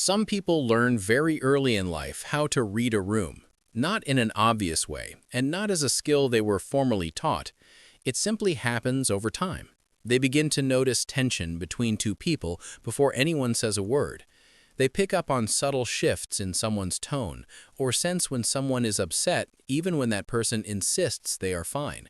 Some people learn very early in life how to read a room, not in an obvious way, and not as a skill they were formally taught. It simply happens over time. They begin to notice tension between two people before anyone says a word. They pick up on subtle shifts in someone's tone, or sense when someone is upset even when that person insists they are fine.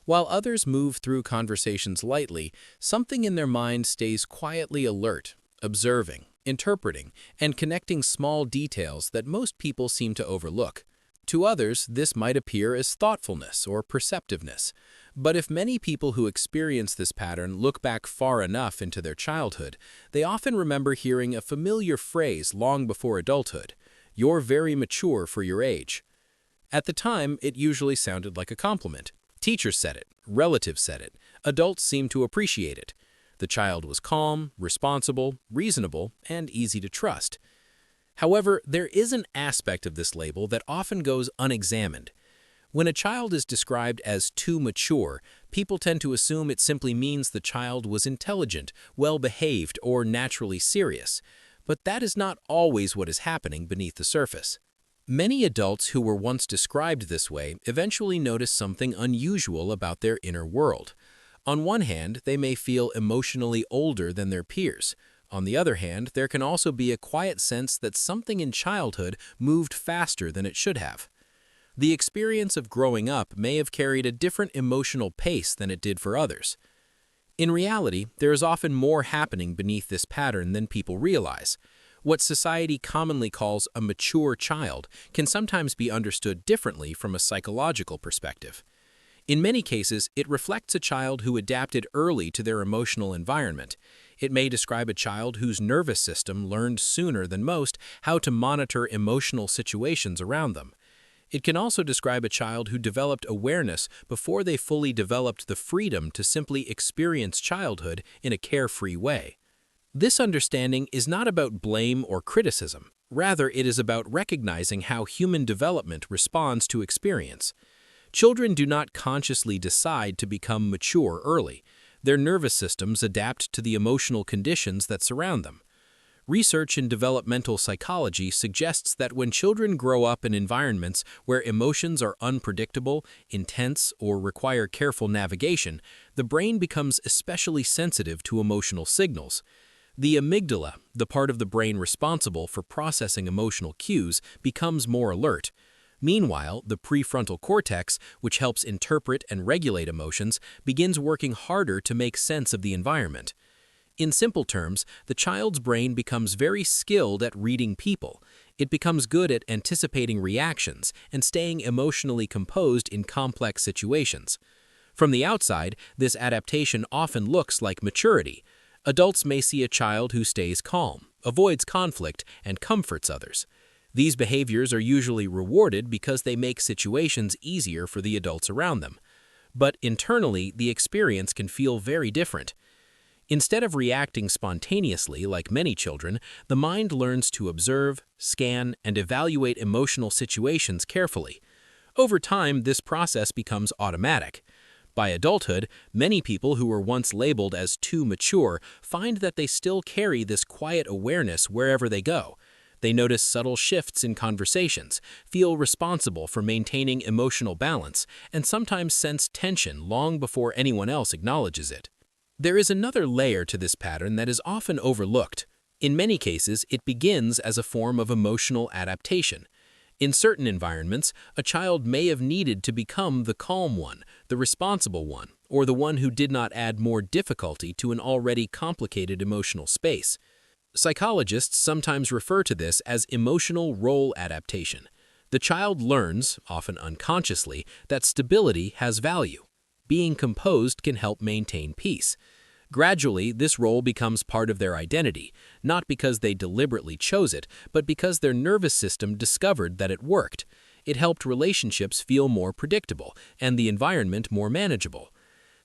While others move through conversations lightly, something in their mind stays quietly alert, observing, interpreting, and connecting small details that most people seem to overlook. To others, this might appear as thoughtfulness or perceptiveness. But if many people who experience this pattern look back far enough into their childhood, they often remember hearing a familiar phrase long before adulthood: "You're very mature for your age." At the time, it usually sounded like a compliment. Teachers said it, relatives said it, adults seemed to appreciate it. The child was calm, responsible, reasonable, and easy to trust. However, there is an aspect of this label that often goes unexamined. When a child is described as too mature, people tend to assume it simply means the child was intelligent, well-behaved, or naturally serious. But that is not always what is happening beneath the surface. Many adults who were once described this way eventually notice something unusual about their inner world. On one hand, they may feel emotionally older than their peers. On the other hand, there can also be a quiet sense that something in childhood moved faster than it should have. The experience of growing up may have carried a different emotional pace than it did for others. In reality, there is often more happening beneath this pattern than people realize. What society commonly calls a mature child can sometimes be understood differently from a psychological perspective. In many cases, it reflects a child who adapted early to their emotional environment. It may describe a child whose nervous system learned sooner than most how to monitor emotional situations around them. It can also describe a child who developed awareness before they fully developed the freedom to simply experience childhood in a carefree way. This understanding is not about blame or criticism. Rather, it is about recognizing how human development responds to experience. Children do not consciously decide to become mature early. Their nervous systems adapt to the emotional conditions that surround them. Research in developmental psychology suggests that when children grow up in environments where emotions are unpredictable, intense, or require careful navigation, the brain becomes especially sensitive to emotional signals. The amygdala, the part of the brain responsible for processing emotional cues, becomes more alert. Meanwhile, the prefrontal cortex, which helps interpret and regulate emotions, begins working harder to make sense of the environment. In simple terms, the child's brain becomes very skilled at reading people. It becomes good at anticipating reactions and staying emotionally composed in complex situations. From the outside, this adaptation often looks like maturity. Adults may see a child who stays calm, avoids conflict, and comforts others. These behaviors are usually rewarded because they make situations easier for the adults around them. But internally, the experience can feel very different. Instead of reacting spontaneously like many children, the mind learns to observe, scan, and evaluate emotional situations carefully. Over time, this process becomes automatic. By adulthood, many people who were once labeled as too mature find that they still carry this quiet awareness wherever they go. They notice subtle shifts in conversations, feel responsible for maintaining emotional balance, and sometimes sense tension long before anyone else acknowledges it. There is another layer to this pattern that is often overlooked. In many cases, it begins as a form of emotional adaptation. In certain environments, a child may have needed to become the calm one, the responsible one, or the one who did not add more difficulty to an already complicated emotional space. Psychologists sometimes refer to this as emotional role adaptation. The child learns, often unconsciously, that stability has value. Being composed can help maintain peace. Gradually, this role becomes part of their identity, not because they deliberately chose it, but because their nervous system discovered that it worked. It helped relationships feel more predictable and the environment more manageable.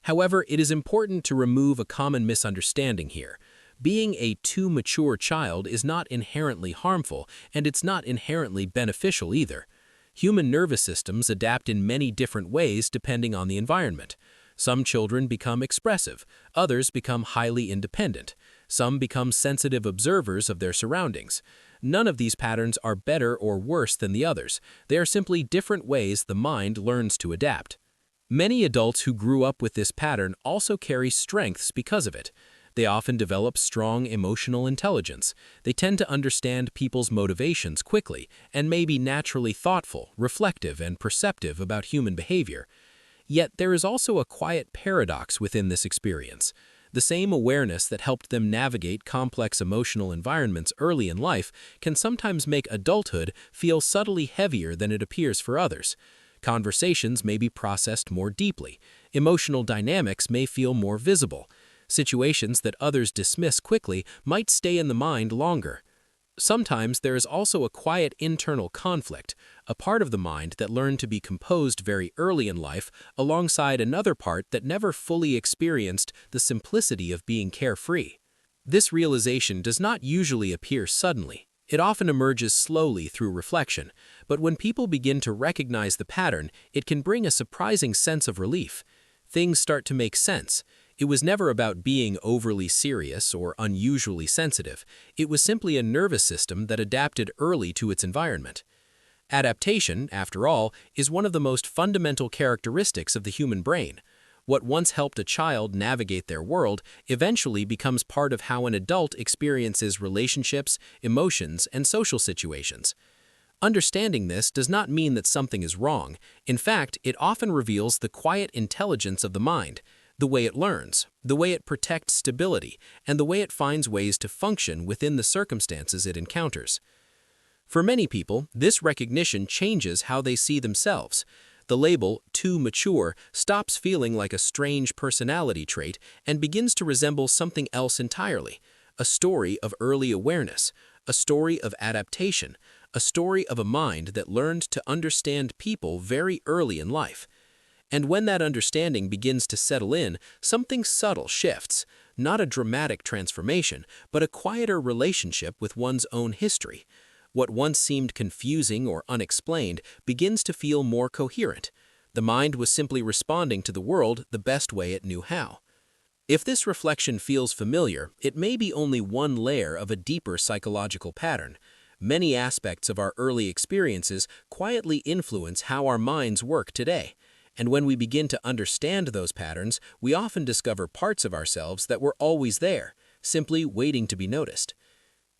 However, it is important to remove a common misunderstanding here. Being a too mature child is not inherently harmful, and it's not inherently beneficial either. Human nervous systems adapt in many different ways depending on the environment. Some children become expressive, others become highly independent. Some become sensitive observers of their surroundings. None of these patterns are better or worse than the others. They are simply different ways the mind learns to adapt. Many adults who grew up with this pattern also carry strengths because of it. They often develop strong emotional intelligence. They tend to understand people's motivations quickly and may be naturally thoughtful, reflective, and perceptive about human behavior. Yet there is also a quiet paradox within this experience. The same awareness that helped them navigate complex emotional environments early in life can sometimes make adulthood feel subtly heavier than it appears for others. Conversations may be processed more deeply. Emotional dynamics may feel more visible. Situations that others dismiss quickly might stay in the mind longer. Sometimes there is also a quiet internal conflict, a part of the mind that learned to be composed very early in life alongside another part that never fully experienced the simplicity of being carefree. This realization does not usually appear suddenly. It often emerges slowly through reflection, but when people begin to recognize the pattern, it can bring a surprising sense of relief. Things start to make sense. It was never about being overly serious or unusually sensitive. It was simply a nervous system that adapted early to its environment. Adaptation, after all, is one of the most fundamental characteristics of the human brain. What once helped a child navigate their world eventually becomes part of how an adult experiences relationships, emotions, and social situations. Understanding this does not mean that something is wrong. In fact, it often reveals the quiet intelligence of the mind, the way it learns, the way it protects stability, and the way it finds ways to function within the circumstances it encounters. For many people, this recognition changes how they see themselves. The label, too mature, stops feeling like a strange personality trait and begins to resemble something else entirely, a story of early awareness, a story of adaptation, a story of a mind that learned to understand people very early in life. And when that understanding begins to settle in, something subtle shifts, not a dramatic transformation, but a quieter relationship with one's own history. What once seemed confusing or unexplained begins to feel more coherent. The mind was simply responding to the world the best way it knew how. If this reflection feels familiar, it may be only one layer of a deeper psychological pattern. Many aspects of our early experiences quietly influence how our minds work today. And when we begin to understand those patterns, we often discover parts of ourselves that were always there, simply waiting to be noticed.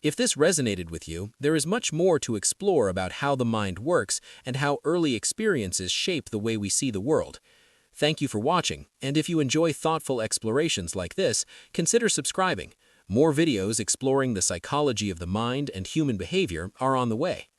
If this resonated with you, there is much more to explore about how the mind works and how early experiences shape the way we see the world. Thank you for watching, and if you enjoy thoughtful explorations like this, consider subscribing. More videos exploring the psychology of the mind and human behavior are on the way.